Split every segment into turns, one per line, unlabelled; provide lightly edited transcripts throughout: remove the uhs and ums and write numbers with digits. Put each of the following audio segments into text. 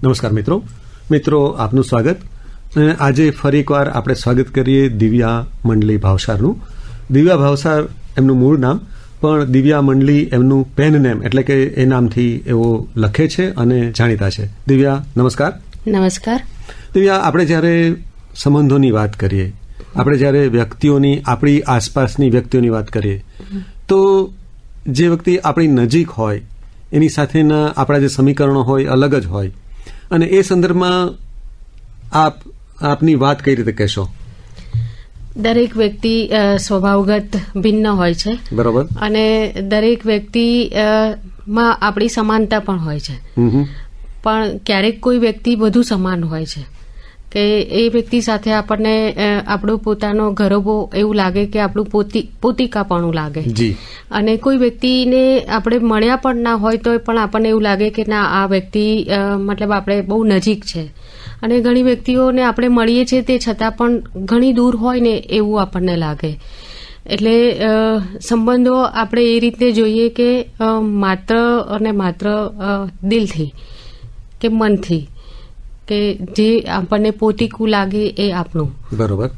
નમસ્કાર મિત્રો આપનું સ્વાગત. આજે ફરી એકવાર આપણે સ્વાગત કરીએ દિવ્યા મંડલી ભાવસારનું. દિવ્યા ભાવસાર એમનું મૂળ નામ, પણ દિવ્યા મંડલી એમનું પેન નેમ એટલે કે એ નામથી એવો લખે છે અને જાણીતા છે. દિવ્યા, નમસ્કાર.
નમસ્કાર.
દિવ્યા, આપણે જ્યારે સંબંધોની વાત કરીએ, આપણે જ્યારે વ્યક્તિઓની, આપણી આસપાસની વ્યક્તિઓની વાત કરીએ, તો જે વ્યક્તિ આપણી નજીક હોય એની સાથેના આપણા જે સમીકરણો હોય અલગ જ હોય, અને એ સંદર્ભમાં આપની વાત કઈ રીતે કહેશો?
દરેક વ્યક્તિ સ્વભાવગત ભિન્ન હોય છે, બરોબર, અને દરેક વ્યક્તિ માં આપણી સમાનતા પણ હોય છે, પણ ક્યારેક કોઈ વ્યક્તિ વધુ સમાન હોય છે કે એ વ્યક્તિ સાથે આપણને આપણો પોતાનો ગરોબો એવું લાગે કે આપણું પોતિકાપણું લાગે, અને કોઈ વ્યક્તિને આપણે મળ્યા પણ ના હોય તો પણ આપણને એવું લાગે કે ના, આ વ્યક્તિ મતલબ આપણે બહુ નજીક છે. અને ઘણી વ્યક્તિઓને આપણે મળીએ છીએ તે છતાં પણ ઘણી દૂર હોય ને એવું આપણને લાગે. એટલે સંબંધો આપણે એ રીતે જોઈએ કે માત્ર અને માત્ર દિલથી કે મનથી, કે જે આપણને પોતીકું લાગે એ આપણું. બરોબર.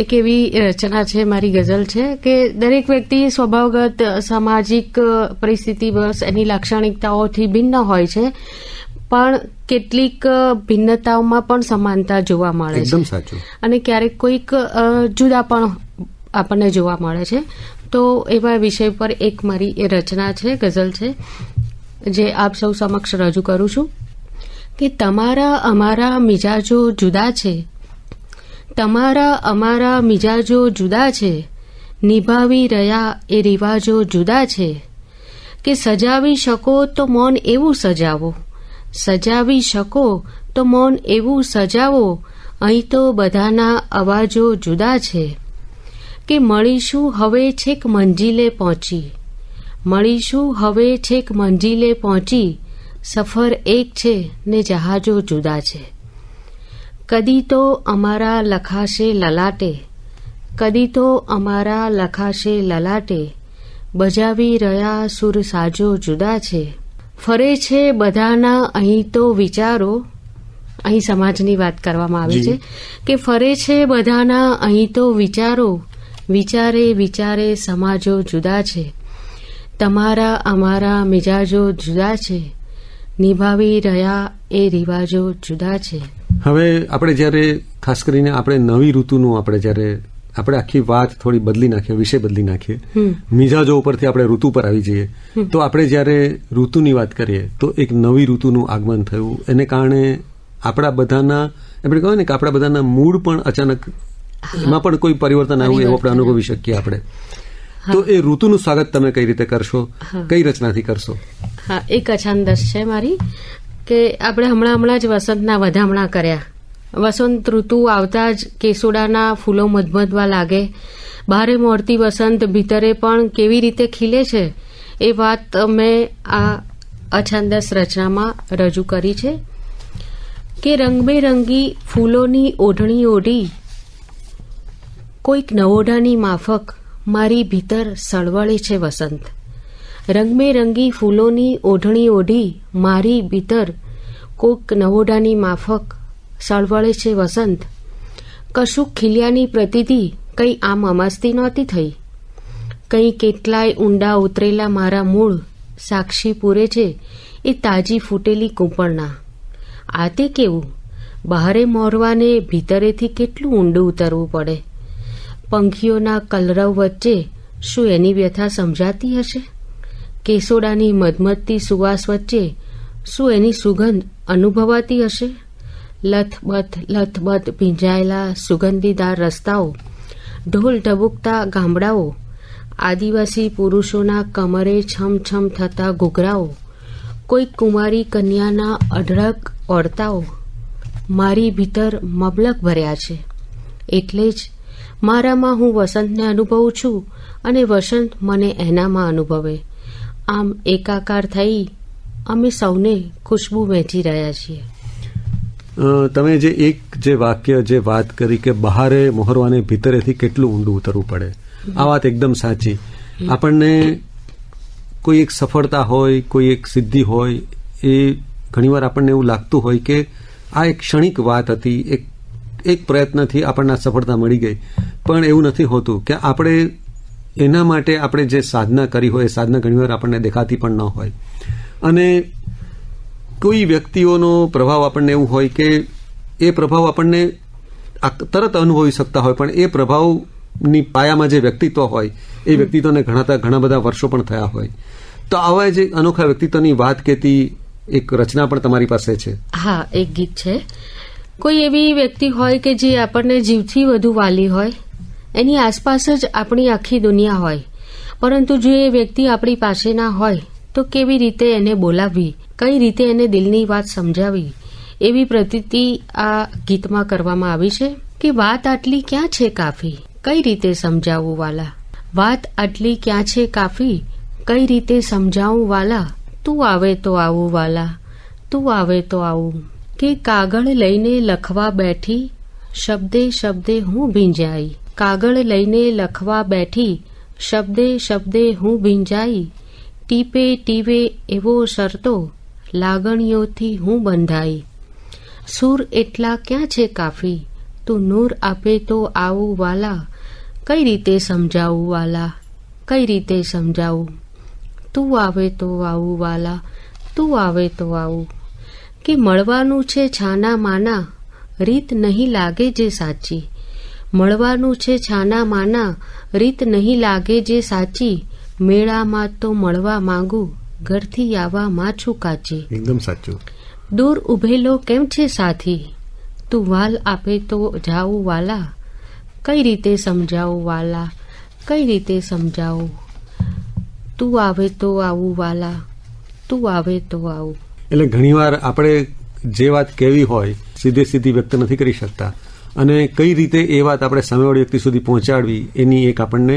એક એવી રચના છે, મારી ગઝલ છે કે દરેક વ્યક્તિ સ્વભાવગત, સામાજિક પરિસ્થિતિ બસ એની લાક્ષણિકતાઓથી ભિન્ન હોય છે, પણ કેટલીક ભિન્નતાઓમાં પણ સમાનતા જોવા મળે છે.
એકદમ સાચું.
અને ક્યારેક કોઈક જુદા પણ આપણને જોવા મળે છે. તો એવા વિષય પર એક મારી એ રચના છે, ગઝલ છે, જે આપ સૌ સમક્ષ રજૂ કરું છું. કે તમારા અમારા મિજાજો જુદા છે, તમારા અમારા મિજાજો જુદા છે, નિભાવી રહ્યા એ રિવાજો જુદા છે. કે સજાવી શકો તો મૌન એવું સજાવો, સજાવી શકો તો મૌન એવું સજાવો, અહીં તો બધાના અવાજો જુદા છે. કે મળીશું હવે છેક મંજિલે પહોંચી, મળીશું હવે છેક મંજિલે પહોંચી, સફર એક છે ને જહાજો જુદા છે. કદી તો અમારા લખાશે લલાટે, કદી તો અમારા લખાશે લલાટે, બજાવી રહ્યા સુર સાજો જુદા છે. ફરે છે બધાના અહીં તો વિચારો, અહીં સમાજની વાત કરવામાં આવી છે કે ફરે છે બધાના અહીં તો વિચારો, વિચારે વિચારે સમાજો જુદા છે. તમારા અમારા મિજાજો જુદા છે, નિભાવી રહ્યા એ રિવાજો જુદા છે.
હવે આપણે જ્યારે ખાસ કરીને આપણે નવી ઋતુનું આપણે આખી વાત થોડી બદલી નાખીએ, વિષય બદલી નાખીએ, મિજાજો ઉપરથી આપણે ઋતુ પર આવી જઈએ, તો આપણે જ્યારે ઋતુની વાત કરીએ તો એક નવી ઋતુનું આગમન થયું, એને કારણે આપણા બધાના, આપણે કહેવાય ને કે આપણા બધાના મૂડ પણ અચાનક એમાં પણ કોઈ પરિવર્તન આવ્યું એવું આપણે અનુભવી શકીએ આપણે. તો એ ઋતુનું સ્વાગત તમે કઈ રીતે કરશો, કઈ રચનાથી કરશો?
હા, એક અછાંદસ છે મારી કે આપણે હમણાં જ વસંતના વધામણા કર્યા. વસંત ઋતુ આવતા જ કેસુડાના ફૂલો મધમધવા લાગે, બહારે મોરતી વસંત ભીતરે પણ કેવી રીતે ખીલે છે, એ વાત મેં આ અછાંદસ રચનામાં રજૂ કરી છે. કે રંગબેરંગી ફૂલોની ઓઢણી ઓઢી, કોઈક નવોઢાની માફક મારી ભીતર સળવળે છે વસંત. રંગબેરંગી ફૂલોની ઓઢણી ઓઢી મારી ભીતર કોઈક નવોઢાની માફક સળવળે છે વસંત. કશુંક ખીલ્યાની પ્રતિથી કંઈ આમ અમસ્તી નહોતી થઈ, કંઈ કેટલાય ઊંડા ઉતરેલા મારા મૂળ સાક્ષી પૂરે છે એ તાજી ફૂટેલી કૂંપણના. આ તે કેવું, બહારે મોરવાને ભીતરેથી કેટલું ઊંડું ઉતરવું પડે. પંખીઓના કલરવ વચ્ચે શું એની વ્યથા સમજાતી હશે? કેસોડાની મધમધતી સુવાસ વચ્ચે શું એની સુગંધ અનુભવાતી હશે? લથબથ ભીંજાયેલા સુગંધીદાર રસ્તાઓ, ઢોલ ઢબુકતા ગામડાઓ, આદિવાસી પુરુષોના કમરે છમછમ થતા ઘૂઘરાઓ, કોઈક કુંવારી કન્યાના અઢળક ઓરતાઓ મારી ભીતર મબલક ભર્યા છે. એટલે જ મારામાં હું વસંતને અનુભવું છું અને વસંત મને એનામાં અનુભવે. આમ એકાકાર થઈ અમે સૌને ખુશ્બુ વહેંચી રહ્યા છીએ.
તમે જે વાક્ય જે વાત કરી કે બહારે મોહરવાને ભીતરેથી કેટલું ઊંડું ઉતરવું પડે, આ વાત એકદમ સાચી. આપણને કોઈ એક સફળતા હોય, કોઈ એક સિદ્ધિ હોય, એ ઘણીવાર આપણને એવું લાગતું હોય કે આ એક ક્ષણિક વાત હતી, એક પ્રયત્નથી આપણને સફળતા મળી ગઈ, પણ એવું નથી હોતું કે આપણે એના માટે આપણે જે સાધના કરી હોય એ સાધના ઘણીવાર આપણને દેખાતી પણ ન હોય. અને કોઈ વ્યક્તિઓનો પ્રભાવ આપણને એવું હોય કે એ પ્રભાવ આપણને તરત અનુભવી શકતા હોય, પણ એ પ્રભાવની પાયામાં જે વ્યક્તિત્વ હોય એ વ્યક્તિત્વને ઘણા બધા વર્ષો પણ થયા હોય. તો આવા જે અનોખા વ્યક્તિત્વની વાત કહેતી એક રચના પણ તમારી પાસે છે.
હા, એક ગીત છે. કોઈ એવી વ્યક્તિ હોય કે જે આપણને જીવથી વધુ વાલી હોય, એની આસપાસ જ આપણી આખી દુનિયા હોય, પરંતુ જો એ વ્યક્તિ આપણી પાસે ના હોય તો કેવી રીતે એને બોલાવવી, કઈ રીતે એને દિલની વાત સમજાવી, એવી પ્રતીતિ આ ગીતમાં કરવામાં આવી છે કે વાત આટલી ક્યાં છે કાફી, કઈ રીતે સમજાવવું વાલા, વાત આટલી ક્યાં છે કાફી, કઈ રીતે સમજાવું વાલા, તું આવે તો આવું વાલા, તું આવે તો આવું. કે કાગળ લઈને લખવા બેઠી, શબ્દે શબ્દે હું ભીંજાઈ, કાગળ લઈને લખવા બેઠી, શબ્દે શબ્દે હું ભીંજાઈ, ટીપે ટીપે એવો શરતો, લાગણીઓથી હું બંધાઈ. સૂર એટલા ક્યાં છે કાફી, તું નૂર આપે તો આવું વાલા, કઈ રીતે સમજાવું વાલા, કઈ રીતે સમજાવું, તું આવે તો આવું વાલા, તું આવે તો આવું. કે મળવાનું છે છાના માના, રીત નહીં લાગે જે સાચી, મળવાનું છે છાના માના, રીત નહીં લાગે જે સાચી, મેળામાં તો મળવા માંગુ, ઘરથી આવવામાં છું કાચી.
એકદમ સાચું.
દૂર ઉભેલો કેમ છે સાથી, તું વાલ આપે તો જાવું વાલા, કઈ રીતે સમજાવું વાલા, કઈ રીતે સમજાવું, તું આવે તો આવું વાલા, તું આવે તો આવું.
એટલે ઘણીવાર આપણે જે વાત કહેવી હોય સીધી વ્યક્ત નથી કરી શકતા, અને કઈ રીતે એ વાત આપણે સામેવાળી વ્યક્તિ સુધી પહોંચાડવી એની એક આપણને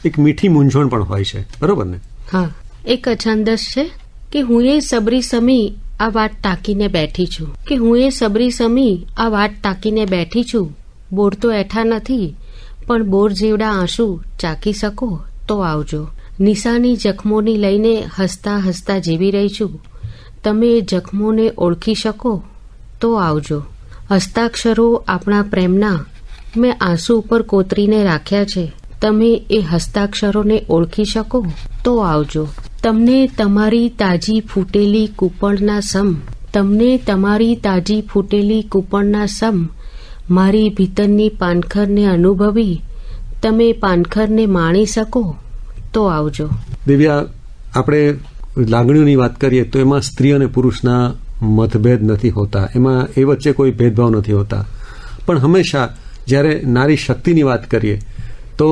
એક મીઠી મૂંઝવણ પણ હોય છે, બરોબર ને?
હા, એક છંદસ છે કે હું એ સબરી સમી આ વાત ટાંકીને બેઠી છું, કે હું એ સબરી સમી આ વાત ટાંકીને બેઠી છું, બોર તો એઠા નથી પણ બોર જેવડા આંસુ ચાકી શકો તો આવજો, નિશાની જખમોની લઈને હસતા હસતા જીવી રહી છું, તમે જખમોને ઓળખી શકો તો આવજો. હસ્તાક્ષરો આપણા પ્રેમના મેં આંસુ ઉપર કોતરીને રાખ્યા છે, તમે એ હસ્તાક્ષરોને ઓળખી શકો તો આવજો. તમને તમારી તાજી ફૂટેલી કૂપણના સમ, તમને તમારી તાજી ફૂટેલી કૂપણના સમ, મારી ભીતરની પાનખરને અનુભવી, તમે પાનખરને માણી શકો તો આવજો.
દિવ્યા, આપણે લાગણીઓની વાત કરીએ તો એમાં સ્ત્રી અને પુરુષના મતભેદ નથી હોતા, એમાં એ વચ્ચે કોઈ ભેદભાવ નથી હોતા, પણ હંમેશા જ્યારે નારી શક્તિની વાત કરીએ તો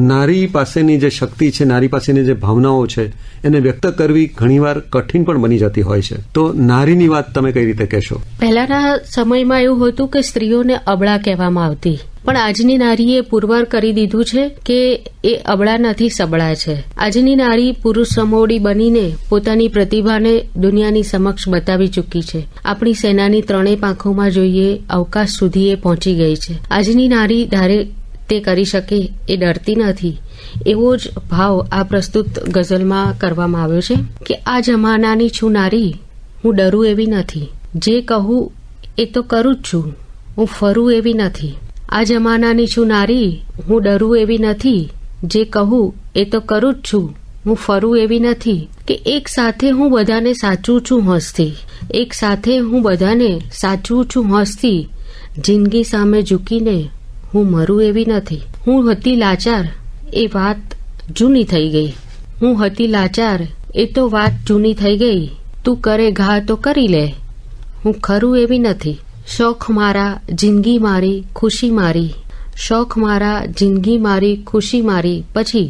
નારી પાસેની જે શક્તિ છે, નારી પાસેની જે ભાવનાઓ છે એને વ્યક્ત કરવી ઘણીવાર કઠિન પણ બની જતી હોય છે. તો નારીની વાત તમે કઈ રીતે કહેશો?
પહેલાના સમયમાં એવું હતું કે સ્ત્રીઓને અબળા કહેવામાં આવતી, પણ આજની નારીએ પુરવાર કરી દીધું છે કે એ અબળા નથી, સબળા છે. આજની નારી પુરુષ સમોવડી બનીને પોતાની પ્રતિભાને દુનિયાની સમક્ષ બતાવી ચૂકી છે. આપણી સેનાની ત્રણેય પાંખોમાં જોઈએ અવકાશ સુધી એ પહોંચી ગઈ છે. આજની નારી ધારે તે કરી શકે એ ડરતી નથી, એવો જ ભાવ આ પ્રસ્તુત ગઝલમાં કરવામાં આવ્યો છે કે આ જમાનાની છું નારી, હું ડરું એવી નથી, જે કહું એ તો કરું જ છું, હું ફરું એવી નથી. આ જમાનાની છું નારી, હું ડરું એવી નથી, જે કહું એ તો કરું જ છું, હું ફરું એવી નથી. કે એક સાથે હું બધાને સાચું છું હસતી, એક સાથે હું બધાને સાચું છું હસતી, જિંદગી સામે ઝૂકીને હું મરું એવી નથી. હું હતી લાચાર એ વાત જૂની થઈ ગઈ, હું હતી લાચાર એ તો વાત જૂની થઈ ગઈ, તું કરે ઘા તો કરી લે, હું ખરું એવી નથી. શોખ મારા જિંદગી મારી ખુશી મારી, શોખ મારા જિંદગી મારી ખુશી મારી, પછી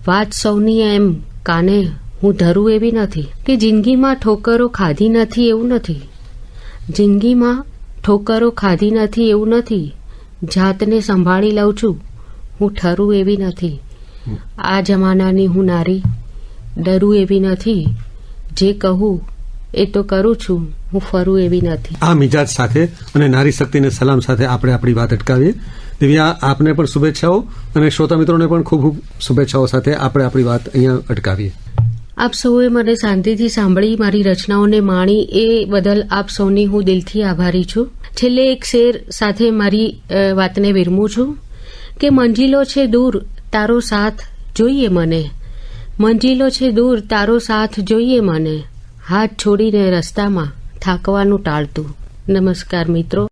વાત સૌની એમ કાને હું ધરું એવી નથી. કે જિંદગીમાં ઠોકરો ખાધી નથી એવું નથી, જિંદગીમાં ઠોકરો ખાધી નથી એવું નથી, જાતને સંભાળી લઉં છું, હું ઠરું એવી નથી. આ જમાનાની હું નારી, ડરું એવી નથી, જે કહું એ તો કરું છું, હું ફરું એવી નથી.
આ મિજાજ સાથે અને નારી શક્તિને સલામ સાથે આપણે આપણી વાત અટકાવીએ. દિવ્યા, આપને પણ શુભેચ્છાઓ અને શ્રોતા મિત્રોને પણ ખૂબ ખૂબ શુભેચ્છાઓ સાથે આપણે આપણી વાત અહીંયા અટકાવીએ.
આપ સૌએ મને શાંતિથી સાંભળી મારી રચનાઓને માણી એ બદલ આપ સૌની હું દિલથી આભારી છું. છેલ્લે એક શેર સાથે મારી વાતને વિરમું છું કે મંજિલો છે દૂર તારો સાથ જોઈએ મને, મંજિલો છે દૂર તારો સાથ જોઈએ મને, હાથ છોડીને રસ્તામાં થાકવાનું ટાળતું. નમસ્કાર મિત્રો.